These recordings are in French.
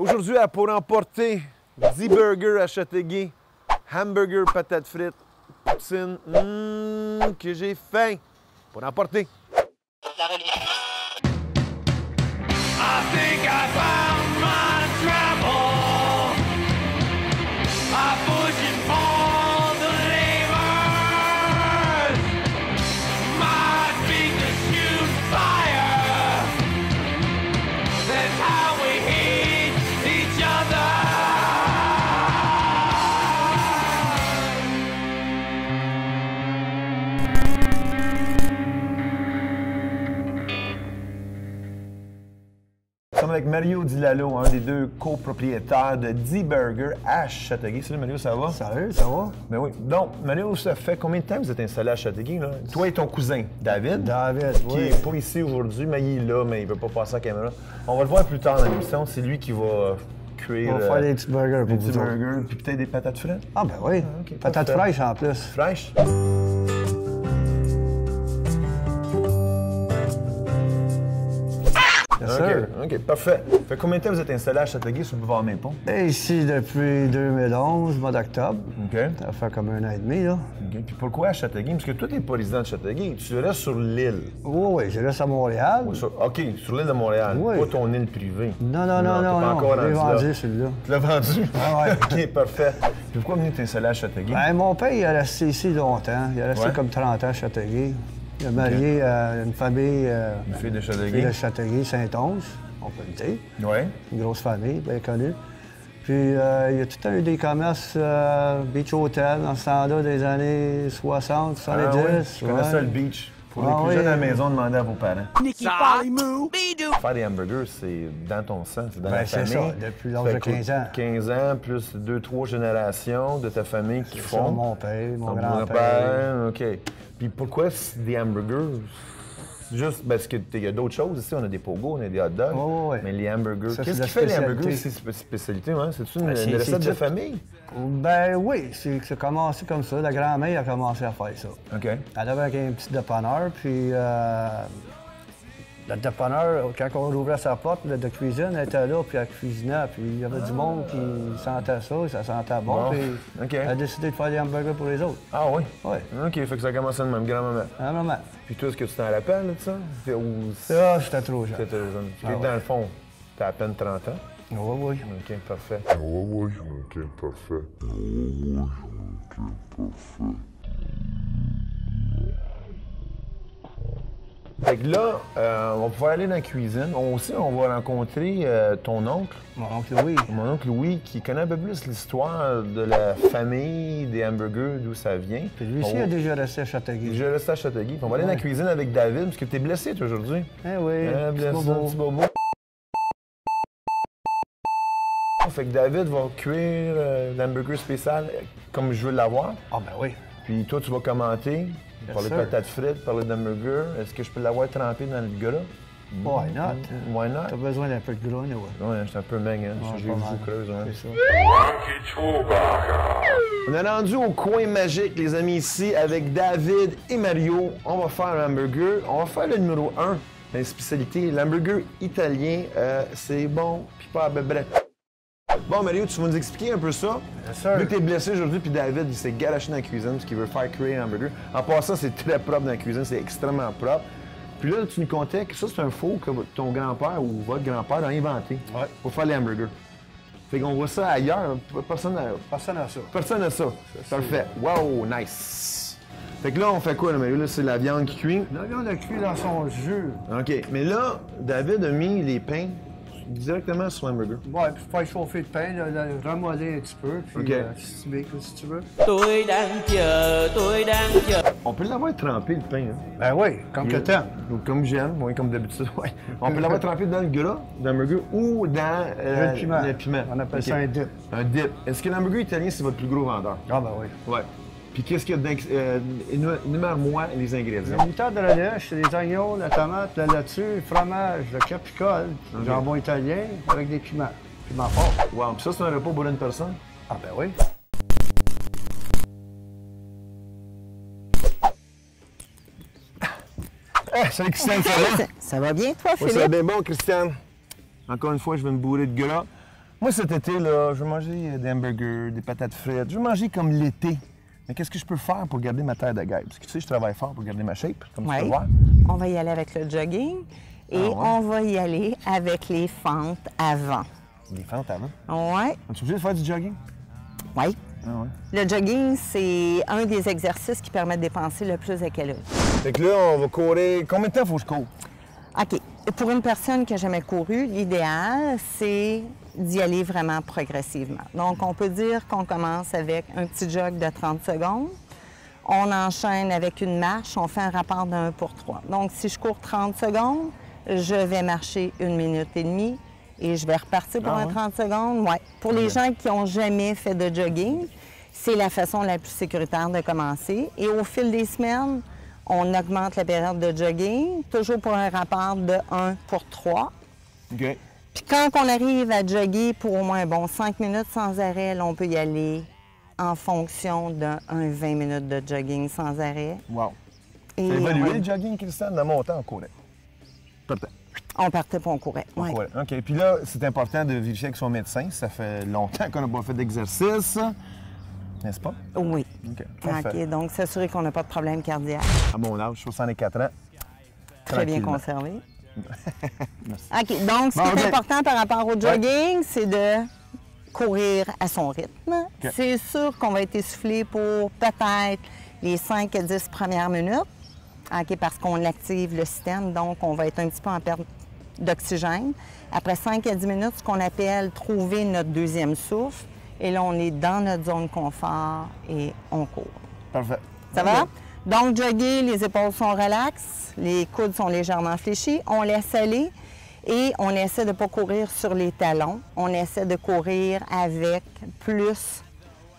Aujourd'hui, pour emporter 10 burgers à Châteauguay, hamburger, patates frites, poutine, que j'ai faim. Pour emporter. I think I found my trouble. I'm pushing for the levers. My feet are shooting fire. That's how we hate each other. Nous sommes avec Mario Di Lalo, un des deux copropriétaires de 10 Burgers à Châteauguay. Salut Mario, ça va? Salut, ça va? Ben oui. Donc, Mario, ça fait combien de temps que vous êtes installé à Châteauguay, là? Toi et ton cousin, David. David, qui oui. n'est pas ici aujourd'hui, mais il est là, mais il ne veut pas passer à la caméra. On va le voir plus tard dans l'émission. C'est lui qui va cuire On va faire des petits burgers des pour petits vous autres. burgers, puis peut-être des patates fraîches. Ah ben oui, ok, patates parfait. fraîches en plus. Fraîches? Bien sûr. OK, parfait. Fait combien de temps vous êtes installé à Châteauguay sur le boulevard Main-Pont? Et ici depuis 2011, mois d'octobre. OK. Ça fait comme 1 an et demi, là. OK. Puis pourquoi à Châteauguay? Parce que toi, t'es pas résident de Châteauguay. Tu restes sur l'île. Oui, je reste à Montréal. OK, sur l'île de Montréal. Oui. Pas ton île privée. Non, t'es pas encore je l'ai rendu là. vendu celui-là. Tu l'as vendu? Ah ouais. OK, parfait. Puis pourquoi venir t'installer à Châteauguay? Ben, mon père, il est resté ici longtemps. Il est resté Ouais. comme 30 ans à Châteauguay. Il est marié à une famille Une fille de fille Châteauguay? de Châteauguay, Saint-Onge, on peut le dire. Oui. Une grosse famille, bien connue. Puis il y a tout le temps eu des commerces Beach Hotel dans ce temps-là, des années 60, 70. Ah oui, je connais ça, ouais. le beach. Pour Ah les plus oui. jeunes à la maison, demandez à vos parents. Nicky Moo, Bidou. Faire des hamburgers, c'est dans ton sang, c'est dans Ben, la c'est famille. ça, depuis l'âge Fait de que 15 ans. 15 ans, plus 2-3 générations de ta famille qui Ça, font. mon père, mon Ton grand-père. OK. Puis pourquoi des hamburgers? Juste parce qu'il y a d'autres choses ici. On a des pogos, on a des hot dogs. Ouais. Mais les hamburgers, Ça, qu'est-ce c'est qui fait les la hamburgers? spécialité. C'est spécialité, hein? C'est-tu une, Ben, une recette de tout. famille? Ben oui, c'est commencé comme ça. La grand-mère a commencé à faire ça. OK. Elle avait un petit dépanneur, puis le dépanneur, quand on ouvrait sa porte de cuisine, elle était là, puis elle cuisinait, puis il y avait du monde qui sentait ça sentait bon, Bon, puis OK. elle a décidé de faire des hamburgers pour les autres. Ah oui? Oui, OK, fait que ça a commencé de même, grand-maman. vraiment. Puis toi, est-ce que tu t'en rappelles de ça? Ou Ça, j'étais trop jeune. c'était jeune? Parce que Ah ouais. dans le fond, t'as à peine 30 ans. Oui. OK, parfait. Ok, parfait. Fait que là, on va pouvoir aller dans la cuisine. On va rencontrer ton oncle, Mon oncle Louis. mon oncle Louis, qui connaît un peu plus l'histoire de la famille des hamburgers, d'où ça vient. Puis lui aussi On- a déjà resté à Châteauguay. Je reste à Châteauguay. On va aller dans la Ouais. cuisine avec David, parce que t'es blessé toi, aujourd'hui. Eh oui, Blessé, petit bobo. petit bobo. Fait que David va cuire l'hamburger spécial comme je veux l'avoir. Ah ben oui. Puis toi, tu vas commenter, parler de sûr. patates frites, parler d'hamburger. Est-ce que je peux l'avoir trempé dans le gras? Why not? Why not? T'as besoin d'un peu de gras, ouais. Ouais, j'étais un peu maigre, hein. Ouais, J'ai pas vu mal. vous creuse, hein. C'est ça. On est rendu au coin magique, les amis, ici, avec David et Mario. On va faire un hamburger. On va faire le numéro 1, la spécialité. L'hamburger italien, c'est bon, puis pas à peu près. Bon, Mario, tu vas nous expliquer un peu ça? Bien sûr. Vu que t'es blessé aujourd'hui, puis David, il s'est garoché dans la cuisine parce qu'il veut faire cuire un hamburger. En passant, c'est très propre dans la cuisine, c'est extrêmement propre. Puis là, tu nous contais que ça, c'est un four que ton grand-père ou votre grand-père a inventé Ouais. pour faire les hamburgers. Fait qu'on voit ça ailleurs, personne n'a Personne n'a ça. personne n'a ça. Parfait. Wow, nice. Fait que là, on fait quoi, là, Mario? Là, c'est la viande qui cuit. Là, on a cuit dans son jus. OK. Mais là, David a mis les pains directement sur l'hamburger. Ouais, puis faire chauffer le pain, le ramollir un petit peu, puis OK. si tu veux. Tôi đang chờ. On peut l'avoir trempé, le pain, hein? Ben oui, comme que t'aimes. Ou comme j'aime, oui, comme d'habitude, ouais. On peut l'avoir trempé dans le gras d'hamburger ou dans Le piment. le piment. On appelle OK. ça un dip. Un dip. Est-ce que l'hamburger italien, c'est votre plus gros vendeur? Ah ben oui. Ouais. Puis qu'est-ce qu'il y a dedans? Énumère-moi les ingrédients. La moutarde de la lèche, c'est des oignons, la tomate, la laitue, le fromage, le capicole, le jambon italien avec des piments. Piment fort. Wow, puis ça, c'est un repas pour une personne? Ah ben oui. Salut Christiane, ça va? Ça va bien, toi, Oui, Philippe? ça va bien bon, Christiane. Encore une fois, je vais me bourrer de gras. Moi, cet été, là, je vais manger des hamburgers, des patates frites. Je vais manger comme l'été. Mais qu'est-ce que je peux faire pour garder ma terre de guêpe? Parce que tu sais, je travaille fort pour garder ma shape, comme tu peux Oui. voir. On va y aller avec le jogging et Ah ouais? on va y aller avec les fentes avant. Des fentes avant. Oui, Es-tu obligé de faire du jogging? oui. Ah ouais. Le jogging, c'est un des exercices qui permet de dépenser le plus de calories. Fait que là, on va courir. Combien de temps faut que je cours? OK. Pour une personne qui n'a jamais couru, l'idéal, c'est d'y aller vraiment progressivement. Donc, on peut dire qu'on commence avec un petit jog de 30 secondes. On enchaîne avec une marche, on fait un rapport de 1 pour 3. Donc, si je cours 30 secondes, je vais marcher 1 minute et demie et je vais repartir pour Ah un ouais? 30 secondes. Ouais. Pour les gens qui n'ont jamais fait de jogging, c'est la façon la plus sécuritaire de commencer. Et au fil des semaines, on augmente la période de jogging, toujours pour un rapport de 1 pour 3. OK. Puis quand on arrive à jogger pour au moins 5 minutes sans arrêt, là, on peut y aller en fonction d'un 20 minutes de jogging sans arrêt. Wow. Et T'as évolué on, le jogging, Christiane? Dans mon temps, on courait. Parfait. on partait pour on courait. On Ouais. courait. OK. Puis là, c'est important de vérifier avec son médecin. Ça fait longtemps qu'on n'a pas fait d'exercice. N'est-ce pas? Oui. OK. Parfait. OK, donc s'assurer qu'on n'a pas de problème cardiaque. À mon âge, 64 ans. Très bien Tranquillement. conservé. Merci. OK, donc ce Bon, qui est OK. important par rapport au jogging, c'est de courir à son rythme. OK. C'est sûr qu'on va être essoufflé pour peut-être les 5 à 10 premières minutes, OK, parce qu'on active le système, donc on va être un petit peu en perte d'oxygène. Après 5 à 10 minutes, ce qu'on appelle trouver notre deuxième souffle. Et là, on est dans notre zone confort et on court. Parfait. Ça OK. va? Donc, jogger, les épaules sont relaxes, les coudes sont légèrement fléchis, on laisse aller et on essaie de ne pas courir sur les talons. On essaie de courir avec plus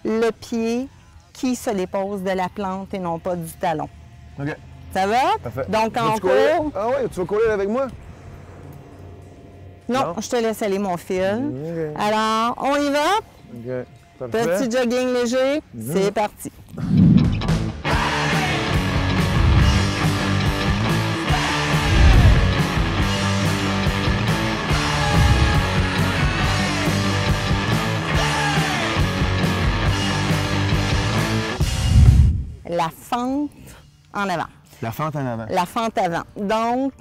le pied qui se dépose de la plante et non pas du talon. OK. Ça va? Parfait. Donc, quand on Veux-tu courir? court... Ah oui, tu vas courir avec moi? Non, Non? je te laisse aller, mon fil. OK. Alors, on y va? OK. Parfait. Petit jogging léger, c'est parti. La fente en avant. La fente en avant. La fente avant. Donc,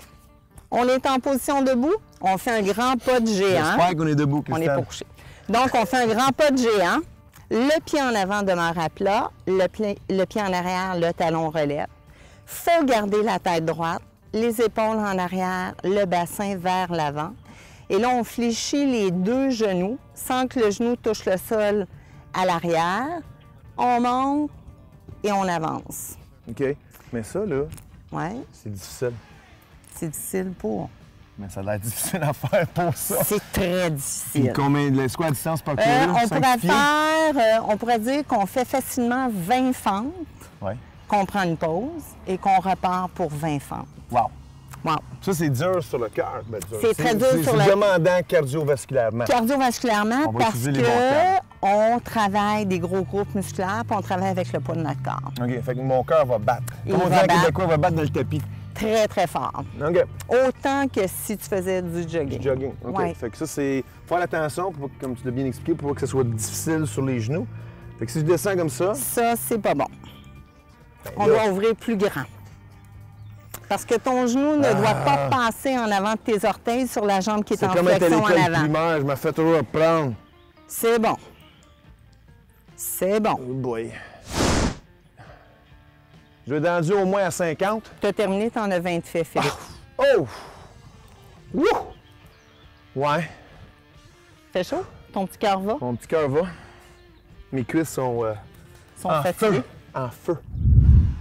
on est en position debout, on fait un grand pas de géant. J'espère qu'on est debout, On n'est Christiane. pas couché. Donc, on fait un grand pas de géant. Le pied en avant demeure à plat, le pied en arrière, le talon relève. Faut garder la tête droite, les épaules en arrière, le bassin vers l'avant. Et là, on fléchit les deux genoux sans que le genou touche le sol à l'arrière. On monte et on avance. OK. Mais ça, là, Ouais, c'est difficile. c'est difficile pour. Mais ça a l'air difficile à faire pour ça. C'est très Puis difficile. c'est quoi la distance par courir? On 5 pourrait pieds? faire, on pourrait dire qu'on fait facilement 20 fentes, Ouais. qu'on prend une pause et qu'on repart pour 20 fentes. Wow. Wow. Ça, c'est dur sur le cœur. Ben, dur. C'est très dur sur C'est le- demandant cardiovasculairement. Cardiovasculairement, On va parce utiliser les bons termes. qu'on travaille des gros groupes musculaires puis on travaille avec le poids de notre corps. OK. Fait que mon cœur va battre. Il Comme on dit va en battre. québécois, va battre dans le tapis. Très, très fort. OK. Autant que si tu faisais du jogging. Jogging. OK. Ouais. Fait que ça, c'est faire attention, pour, comme tu l'as bien expliqué, pour pas que ce soit difficile sur les genoux. Fait que si je descends comme ça, Ça, c'est pas bon. On là- doit ouvrir plus grand. Parce que ton genou ne doit pas passer en avant de tes orteils sur la jambe qui est c'est en comme être à flexion en l'école avant. primaire. Je me fais toujours reprendre. C'est bon. C'est bon. Oh boy. Je vais rendu au moins à 50. Tu as terminé, tu en as 20 faits, Philippe. Oh! Wouh! Ouais. Fait chaud? Ton petit cœur va? Mon petit cœur va. Mes cuisses sont Ils sont en fatigués? feu. En feu.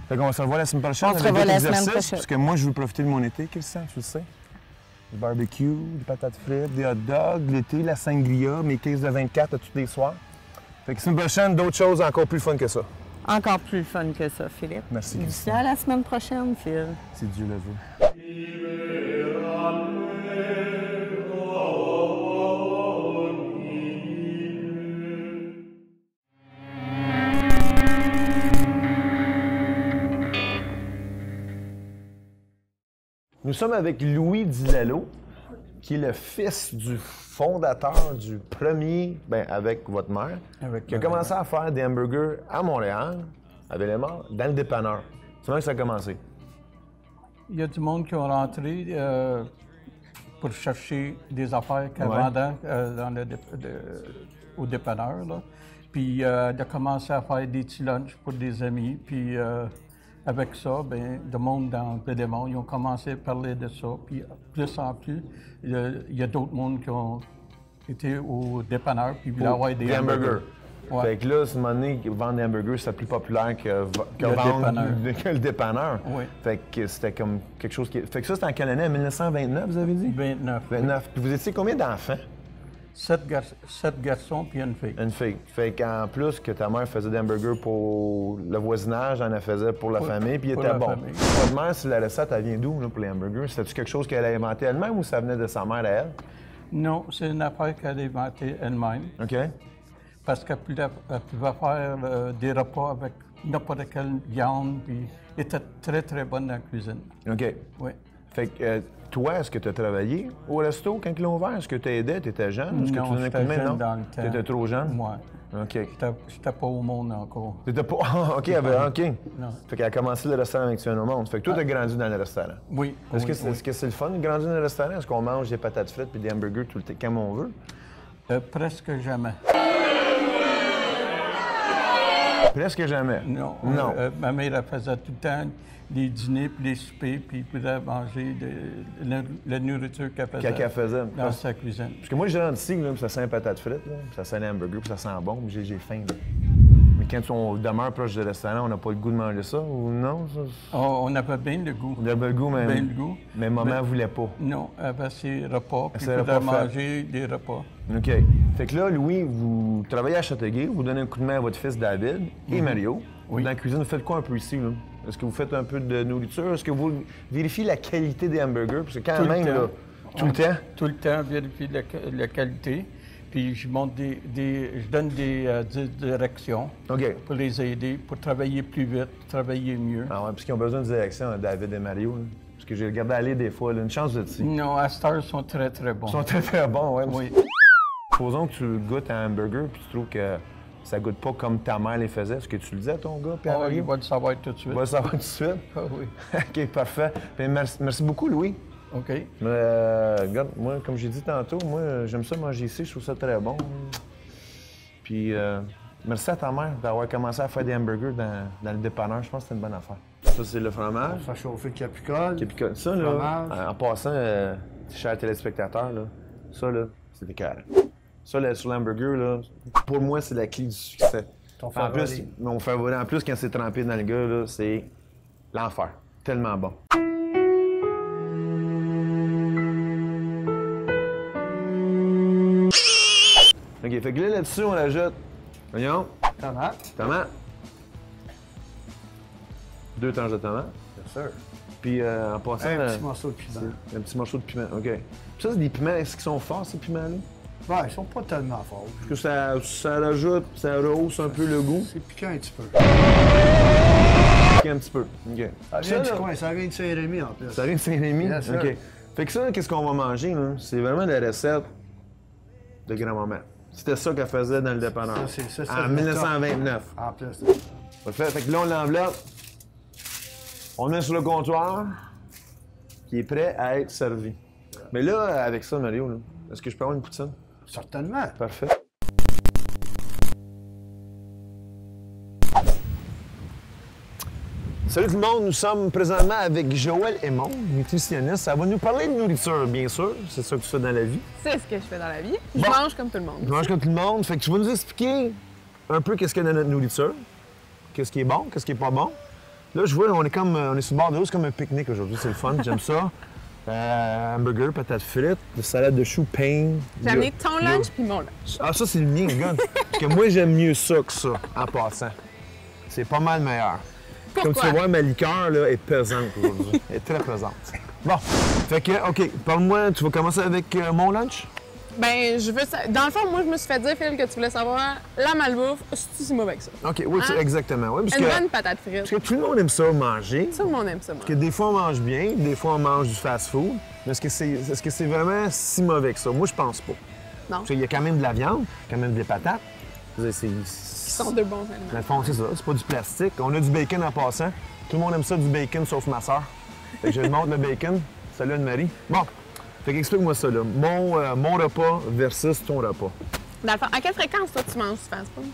Fait qu'on se revoit la semaine prochaine On se avec revoit d'autres la semaine exercices, prochaine. parce que moi, je veux profiter de mon été, Christian, tu le sais. Le barbecue, des patates frites, des hot dogs, l'été, la sangria, mes caisses de 24 à tous les soirs. Fait que la semaine prochaine, d'autres choses encore plus fun que ça. Encore plus fun que ça, Philippe. Merci, D'ici Christian. à la semaine prochaine, Phil. Si Dieu le veut. Nous sommes avec Louis Dilalo, qui est le fils du fondateur du premier, ben, avec votre mère, Avec qui a ma commencé à faire des hamburgers à Montréal, à Bellemare, dans le dépanneur. C'est là que ça a commencé. Il y a du monde qui ont rentré pour chercher des affaires qu'elle Ouais. vendait au dépanneur. Là. Puis il a commencé à faire des petits lunchs pour des amis. Puis avec ça, ben, le monde dans Bellemare, ils ont commencé à parler de ça. Puis plus en plus, il y a d'autres mondes qui ont été au dépanneur puis voulaient avoir des hamburgers. Ouais. Fait que là, ce moment donné, vendre des hamburgers, c'était plus populaire que Le vendre dépanneur. que le dépanneur. Oui. Fait que c'était comme quelque chose qui... Fait que ça, c'était en quelle année? En 1929, vous avez dit? 29. 29. Puis vous étiez combien d'enfants? 7 garçons puis une fille. Une fille. Fait qu'en plus que ta mère faisait des hamburgers pour le voisinage, elle en faisait pour la famille, puis il pour était la bon. famille. Votre mère, si la recette, elle vient d'où là, pour les hamburgers? C'était-tu quelque chose qu'elle a inventé elle-même ou ça venait de sa mère à elle? Non, c'est une affaire qu'elle a inventée elle-même. OK? Parce qu'elle pouvait faire des repas avec n'importe quelle viande, puis elle était très, très bonne dans la cuisine. OK. Oui. Fait que toi, est-ce que tu as travaillé au resto quand ils l'ont ouvert? Est-ce que tu aidais? Tu étais jeune? Est-ce que Non, tu donnais un coup de j'étais main? jeune Non? dans le temps. Tu étais trop jeune? Moi. OK. J'étais pas au monde encore. T'étais pas. Ah, OK, OK. Non. Fait qu'elle a commencé le restaurant avec Tuan au monde. Fait que toi, tu as grandi dans le restaurant. Oui. Est-ce oui, que c'est le fun de grandir dans le restaurant? Est-ce qu'on mange des patates frites puis des hamburgers tout le temps quand on veut? Presque jamais. Presque jamais. Non. Non. Ma mère, elle faisait tout le temps les dîners puis les soupers, puis elle pouvait manger la nourriture qu'elle faisait Qu'elle faisait. dans sa cuisine. Parce que moi, je rentre ici, là, puis ça sent les patates frites, là, puis ça sent les hamburgers, puis ça sent bon, puis j'ai faim. Là. Mais quand on demeure proche du restaurant, on n'a pas le goût de manger ça, ou non? On avait bien le goût. On avait le goût, mais, Bien le goût. mais maman ne voulait pas. Non, elle avait ses repas, puis Ses elle pouvait repas faits. manger des repas. OK. Fait que là, Louis, vous travaillez à Châteauguay, vous donnez un coup de main à votre fils David et Mario. Oui. Dans la cuisine, vous faites quoi un peu ici, là? Est-ce que vous faites un peu de nourriture? Est-ce que vous vérifiez la qualité des hamburgers? Parce que quand Tout le même, temps. là, tout le temps? Tout le temps, vérifier la qualité. Puis je montre je donne des directions OK. pour les aider, pour travailler plus vite, travailler mieux. Ah ouais, parce qu'ils ont besoin de direction, hein, David et Mario. Là. Parce que j'ai regardé aller des fois, là, une chance de ici. Non, à cette heure, ils sont très, très bons. Ils sont très, très bons, ouais. Oui. Supposons que tu goûtes un hamburger puis tu trouves que ça goûte pas comme ta mère les faisait. Est-ce que tu le dis à ton gars? Puis à Ah, il Mario? va le savoir tout de suite. On va le savoir tout de suite. Ah oui. OK, parfait. Bien, merci beaucoup, Louis. OK. Regarde, moi, comme j'ai dit tantôt, moi, j'aime ça manger ici, je trouve ça très bon. Puis, merci à ta mère d'avoir commencé à faire des hamburgers dans le dépanneur. Je pense que c'est une bonne affaire. Ça, c'est le fromage. Ça chauffe le capicole. Puis, ça, là, Fromage. en passant, chers téléspectateurs, là, ça, là, c'est écœurant. Ça, là, sur l'hamburger, là, pour moi, c'est la clé du succès. Ton En favori. plus, mon favori, en plus, quand c'est trempé dans le gars, là, c'est l'enfer. Tellement bon. OK, fait que là, là-dessus, on ajoute oignon, Tomate. tomate, 2 tranches de tomate, Bien sûr. puis en passant, Un petit morceau de piment. un petit morceau de piment. OK. Puis ça, c'est des piments, est-ce qu'ils sont forts, ces piments-là? Ouais, ils sont pas tellement forts. Parce que ça rajoute, ça rehausse un peu le goût. C'est piquant un petit peu. Un petit peu. OK. Ça vient du là, coin, ça vient de Saint-Rémy en plus. ça vient de Saint-Rémy? Bien sûr. OK. Fait que ça, qu'est-ce qu'on va manger, là? C'est vraiment la recette de grand-maman. C'était ça qu'elle faisait dans le dépanneur. Ça, c'est en le 1929. En plus. Parfait. Fait que là, on l'enveloppe. On le met sur le comptoir, qui est prêt à être servi. Mais là, avec ça, Mario, là, est-ce que je peux avoir une poutine? Certainement. Parfait. Salut tout le monde, nous sommes présentement avec Joël Aymon, nutritionniste. Ça va nous parler de nourriture, bien sûr. C'est ça que tu fais dans la vie. C'est ce que je fais dans la vie. Je Bon. mange comme tout le monde. Tu manges comme tout le monde. Fait que tu vas nous expliquer un peu qu'est-ce qu'il y a dans notre nourriture, qu'est-ce qui est bon, qu'est-ce qui est pas bon. Là, je vois, on est sur le bord de l'eau, c'est comme un pique-nique aujourd'hui. C'est le fun, j'aime ça. Hamburger, patates frites, salade de choux, pain. J'ai amené ton lunch puis mon lunch. Ah, ça, c'est le mien, gars. Parce que moi, j'aime mieux ça que ça, en passant. C'est pas mal meilleur. Comme tu Pourquoi? vas voir, ma liqueur là, est pesante aujourd'hui. Elle est très pesante. Bon, fait que, OK, parle-moi, tu vas commencer avec mon lunch? Ben, je veux ça. Dans le fond, moi, je me suis fait dire, Phil, que tu voulais savoir la malbouffe, c'est si mauvais que ça. OK, oui, Hein? exactement. Oui, parce Une que, bonne patate frite. parce que tout le monde aime ça manger. Tout le monde aime ça, moi. Parce que des fois, on mange bien, des fois, on mange du fast-food. Mais est-ce que c'est vraiment si mauvais que ça? Moi, je pense pas. Non. Parce qu'il y a quand même de la viande, quand même des patates. C'est... Qui sont de bons aliments. Dans le fond, c'est ça. C'est pas du plastique. On a du bacon en passant. Tout le monde aime ça, du bacon, sauf ma soeur. Fait que je lui montre le bacon. Salut Anne-Marie. Bon, fait qu'explique-moi ça, là. Mon repas versus ton repas. Dans le fond, à quelle fréquence, toi, tu manges du fast-food?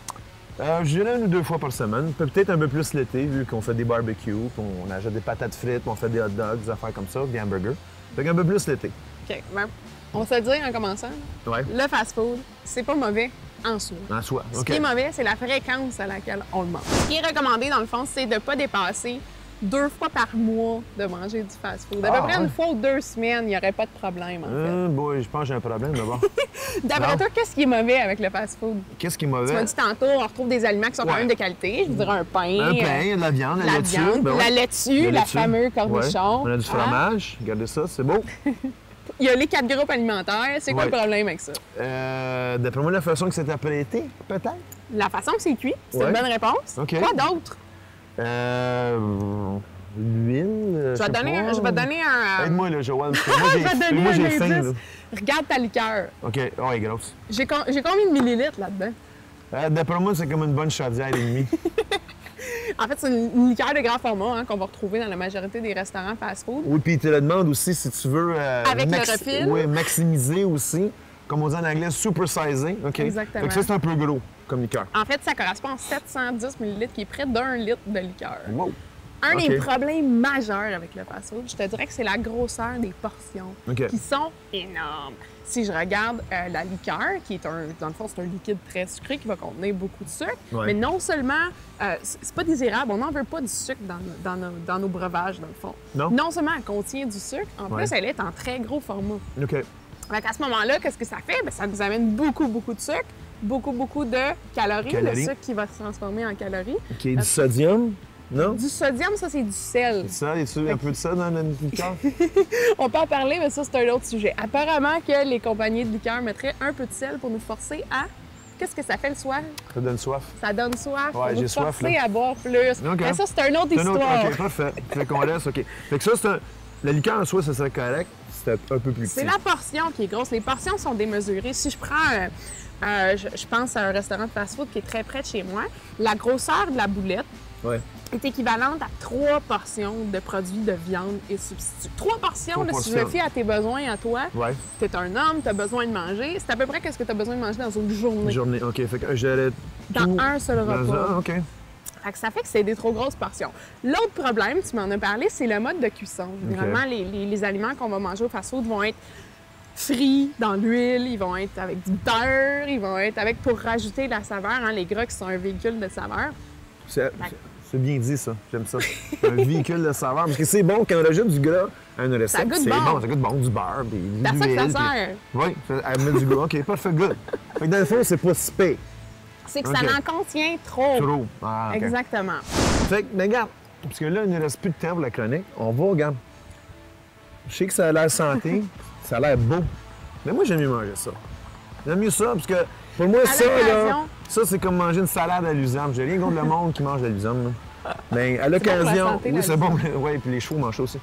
Je dirais 1 ou 2 fois par semaine. Peut-être un peu plus l'été, vu qu'on fait des barbecues, qu'on achète des patates frites, on fait des hot dogs, des affaires comme ça, des hamburgers. Fait qu'un peu plus l'été. OK. Ben, on va se le dire en commençant. Ouais. Le fast-food, c'est pas mauvais en soi. En soi. Ce OK. qui est mauvais, c'est la fréquence à laquelle on le mange. Ce qui est recommandé, dans le fond, c'est de ne pas dépasser 2 fois par mois de manger du fast-food. À peu près ouais. 1 fois ou 2 semaines, il n'y aurait pas de problème, en fait. Boy, je pense que j'ai un problème, mais bon. D'après non. toi, qu'est-ce qui est mauvais avec le fast-food? Qu'est-ce qui est Tu m'as mauvais? dit tantôt, on retrouve des aliments qui sont quand Ouais. même de qualité. Je vous dirais un pain. Un pain, de la viande, la laitue. viande, ben ouais. la laitue, La la laitue. fameuse cornichon. Ouais. On a du Hein? fromage. Regardez ça, c'est beau. Il y a les 4 groupes alimentaires. C'est quoi Ouais. le problème avec ça? D'après moi, la façon que c'est apprêté, peut-être? La façon que c'est cuit, c'est Ouais. une bonne réponse. OK. Quoi d'autre? L'huile, Je vais te donner un... Aide-moi, là, Joël, parce que moi, Je vais te donner moi, un j'ai faim, indice. là. Regarde ta liqueur. OK. Oh, elle est grosse. J'ai combien de millilitres là-dedans? D'après moi, c'est comme une bonne chaudière et demie. En fait, c'est une liqueur de grand format hein, qu'on va retrouver dans la majorité des restaurants fast-food. Oui, puis tu te demandes aussi si tu veux... Avec le refil. Oui, maximiser aussi. Comme on dit en anglais, supersizer. OK. Exactement. Fait que ça, c'est un peu gros comme liqueur. En fait, ça correspond à 710 millilitres, qui est près d'1 litre de liqueur. Wow. Un OK. des problèmes majeurs avec le fast-food, je te dirais que c'est la grosseur des portions, OK. qui sont énormes. Si je regarde la liqueur, qui est dans le fond, c'est un liquide très sucré qui va contenir beaucoup de sucre, Ouais. mais non seulement, c'est pas désirable, on n'en veut pas du sucre dans nos breuvages, dans le fond. Non? Seulement elle contient du sucre, en Ouais. plus, elle est en très gros format. OK. À ce moment-là, qu'est-ce que ça fait? Bien, ça nous amène beaucoup de sucre, beaucoup de calories, le Calories. sucre qui va se transformer en calories. OK. Du sodium? Non? Du sodium, ça, c'est du sel. Ça, y a-tu un peu de ça dans le liqueur? On peut en parler, mais ça, c'est un autre sujet. Apparemment que les compagnies de liqueurs mettraient un peu de sel pour nous forcer à... Qu'est-ce que ça fait le soir? Ça donne soif. Ça donne soif. Ouais, pour j'ai nous soif, forcer là. à boire plus. OK. Mais ça, c'est une autre C'est un autre- histoire. OK, parfait. Fait qu'on laisse, OK. Fait que ça, c'est un... La liqueur en soi, ça serait correct. C'était un peu plus petit. C'est la portion qui est grosse. Les portions sont démesurées. Si je prends, je pense à un restaurant de fast-food qui est très près de chez moi, la grosseur de la boulette Ouais. est équivalente à 3 portions de produits de viande et substituts. 3 portions, 3 là, si je me portions. fie à tes besoins à toi, Ouais. tu es un homme, tu as besoin de manger. C'est à peu près ce que tu as besoin de manger dans une journée. Une journée. OK. Fait que j'allais Dans tout un seul dans repas. un- OK. Fait que ça fait que c'est des trop grosses portions. L'autre problème, tu m'en as parlé, c'est le mode de cuisson. Généralement, les aliments qu'on va manger au fast-food vont être frits dans l'huile, ils vont être avec du beurre, ils vont être avec pour rajouter la saveur, hein, les gras qui sont un véhicule de saveur. C'est bien dit, ça. J'aime ça. Un véhicule de saveur. Parce que c'est bon quand on rajoute du gras à une recette. goûte C'est bon. bon. Ça goûte bon. Du beurre, puis de C'est à ça que ça l'huile, sert. Oui, elle met du gras. OK, parfait, good. Fait que dans le fond, c'est pas si pire. C'est que OK. ça en contient trop. Trop. Ah, OK. Exactement. Fait que, mais regarde, parce que là, il ne reste plus de temps pour la chronique. On va, regarde. Je sais que ça a l'air santé, ça a l'air beau. Mais moi, j'aime mieux manger ça. J'aime mieux ça, parce que pour moi, ça, là, l'occasion. ça, c'est comme manger une salade à l'usame. J'ai rien contre le monde qui mange de l'usame, là. Mais à bon pour la l'occasion, santé, oui, la c'est bon. Oui, puis les chevaux mangent ça aussi.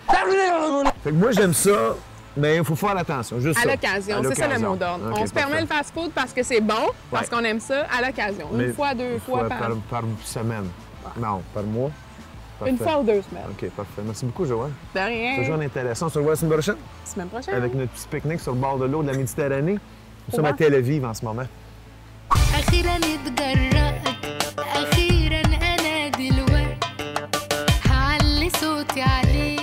Fait que moi, j'aime ça, mais il faut faire attention. Juste À ça. l'occasion, À c'est ça le l'occasion. mot d'ordre. OK, On se permet le parfait. fast-food parce que c'est bon, parce Ouais. qu'on aime ça, à l'occasion. Mais Une fois, 2 fois par semaine. Non, par mois. Une Parfait. fois ou 2 semaines. OK, parfait. Merci beaucoup, Joël. De rien. Toujours intéressant. On se revoit la semaine prochaine Semaine prochaine. avec notre petit pique-nique sur le bord de l'eau de la Méditerranée. Nous sommes à revoir. Tel Aviv en ce moment. أخيرا اتجرأت أخيرا أنا دلوقت هعلي صوتي عليه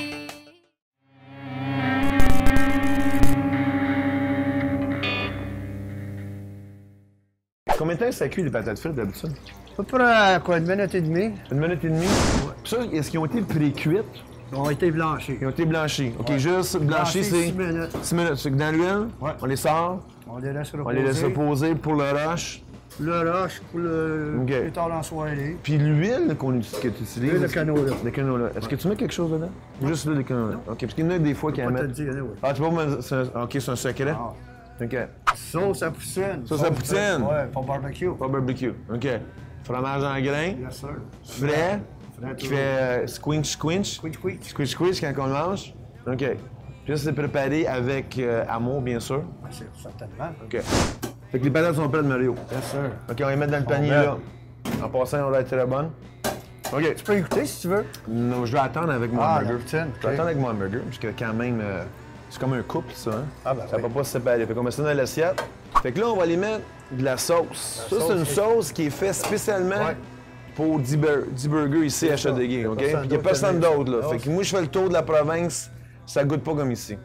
Combien de temps ça cuit les patates frites d'habitude? À peu près quoi, 1 minute et demie. 1 minute et demie? Puis ça, est-ce qu'ils ont été pré-cuites? Ils ont été blanchis. Ils ont été blanchis. OK, juste blanchis, c'est 6 minutes. 6 minutes. C'est que dans l'huile, Ouais. on les sort, On les laisse reposer. on les laisse reposer pour le rush. Le roche pour le OK. plus tard en soirée. Puis l'huile que tu utilises... L'huile de canola. De canola. Est-ce que tu mets quelque chose dedans? Juste l'huile de canola. OK, parce qu'il y en a des fois qui Pas en te le mettent... dire, oui. Ah, tu vois, OK, c'est un secret? Ah. OK. Sauce à poutine. Sauce à poutine. Ouais, pour barbecue. Pas barbecue. OK. Fromage en grains, Bien sûr. frais, Frais qui toujours. fait squinch. Quick, quick. Squish quand on le mange. OK. Puis ça, c'est préparé avec amour, bien sûr. C'est certainement. OK. Fait que les patates sont prêtes, Mario. Yes, sir. OK, on va les mettre dans le panier, ben. là. En passant, on va être très bonne. OK. Tu peux écouter si tu veux. Non, je vais attendre avec mon Ah, hamburger. la poutine, Je vais ok. attendre avec mon hamburger, parce que quand même, c'est comme un couple, ça. Hein? Ah, ben ça oui. peut pas se séparer. Fait qu'on met ça dans l'assiette. Fait que là, on va aller mettre de la sauce. Ça, sauce, c'est une c'est- sauce qui est faite spécialement Ouais. pour 10 burgers ici à ça. Châteauguay, OK? personne Puis il n'y a d'autre personne qui aime d'autre, là. ça. Fait que moi, je fais le tour de la province, ça goûte pas comme ici.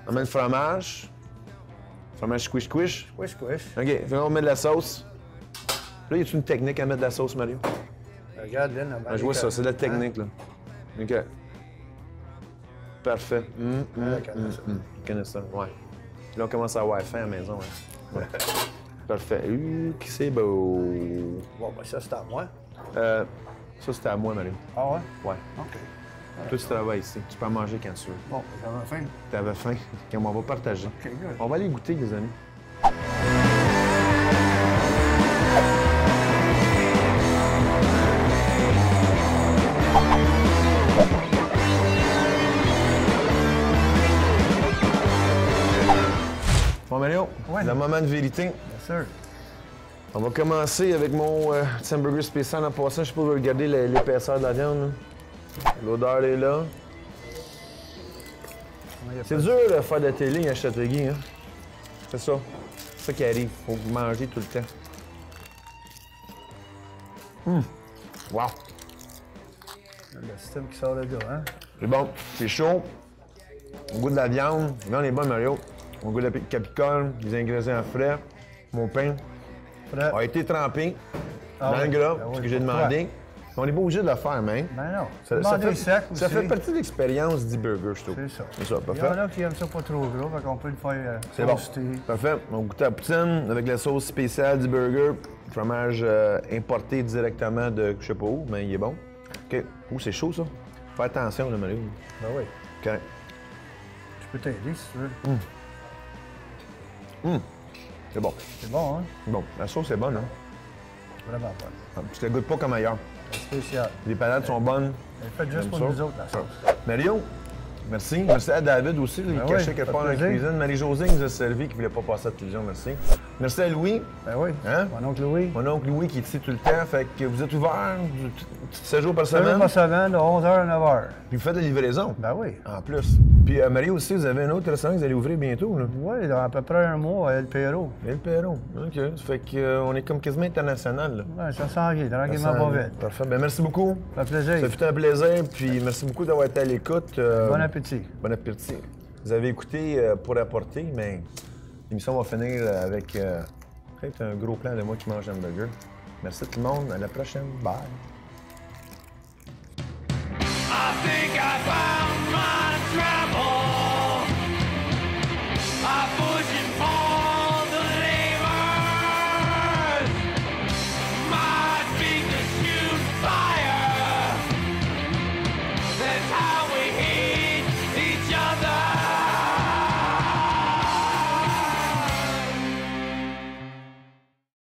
On met le fromage. Fromage squish-squish. Squish, squish. OK, fait qu'on met de la sauce. Là, y a-tu une technique à mettre de la sauce, Mario? Regarde, Lynn. Ah, je vois ça, c'est de la technique, là. OK. Parfait. Je connais ça. Je connais ça, ouais. Là, on commence à avoir faim à la maison, hein. Ouais. Parfait. Que c'est beau. Bon, ben ça, c'est à moi. Ça, c'était à moi, Mario. Ah ouais? Ouais. OK. Toi, tu travailles ici. Tu peux en manger quand tu veux. Bon, j'avais faim. T'avais faim. OK, on va partager. OK, good. On va aller goûter, les amis. Bon, Mario, Ouais. le moment de vérité. Yes, sir. On va commencer avec mon petit hamburger spécial en passant. Je sais pas si vous regardez l'épaisseur de la viande. Là. L'odeur est là. C'est dur de faire de la télé à Châteauguay, hein? C'est ça. C'est ça qui arrive. Faut manger tout le temps. Wow! Le système qui sort de là, hein? C'est bon. C'est chaud. On goûte de la viande. La viande est bonne, Mario. On goûte de la capicole, des ingrédients frais. Mon pain Prêt? a été trempé Ah dans le ouais. gras, Ben ce oui, que j'ai pourquoi? demandé. On n'est pas obligé de le faire, même. Ben non. Ça Demander fait, sec ça aussi. fait partie de l'expérience d'e-burger, je trouve. C'est ça. C'est ça, Il y en parfait. a qui aiment ça pas trop gras, fait qu'on peut le faire C'est bon. toaster. Parfait. On goûte à la poutine avec la sauce spéciale d'e-burger. Fromage importé directement de je sais pas où, mais il est bon. OK. Oh, c'est chaud, ça. Fais attention, là, Mario. Ben oui. OK. Je peux t'aider si tu veux. C'est bon. C'est bon, hein? Bon, la sauce est bonne, hein? Vraiment bon. Parce qu'elle goûte pas comme ailleurs. C'est spécial. Les patates sont bonnes. Elle est faite juste J'aime pour ça. nous autres, la sauce. Mario, merci. Merci à David aussi, là, il Ben cachait oui, quelque ça part dans fait la plaisir. cuisine. Marie-Josée nous a servi, qui voulait pas passer à la télévision, merci. Merci à Louis, Ben oui. Hein? Mon oncle Louis. mon oncle Louis qui est ici tout le temps. Fait que vous êtes ouvert 7 jours par Semaine semaine. par semaine, de 11h à 9h. Puis vous faites de la livraison. Ben oui. En plus. Puis Marie aussi, vous avez un autre restaurant que vous allez ouvrir bientôt, là. Oui, dans à peu près un mois à El Perro. Et le Perron. OK. Ça fait qu'on est comme quasiment international, là. Ouais, ça s'en vient, tranquillement Ça pas sent- vite. Parfait. Ben, merci beaucoup. Ça fait plaisir. Ça fut un plaisir. Puis merci beaucoup d'avoir été à l'écoute. Bon appétit. Bon appétit. Vous avez écouté Pour apporter, mais l'émission va finir avec peut-être un gros plan de moi qui mange un burger. Merci tout le monde. À la prochaine. Bye. I think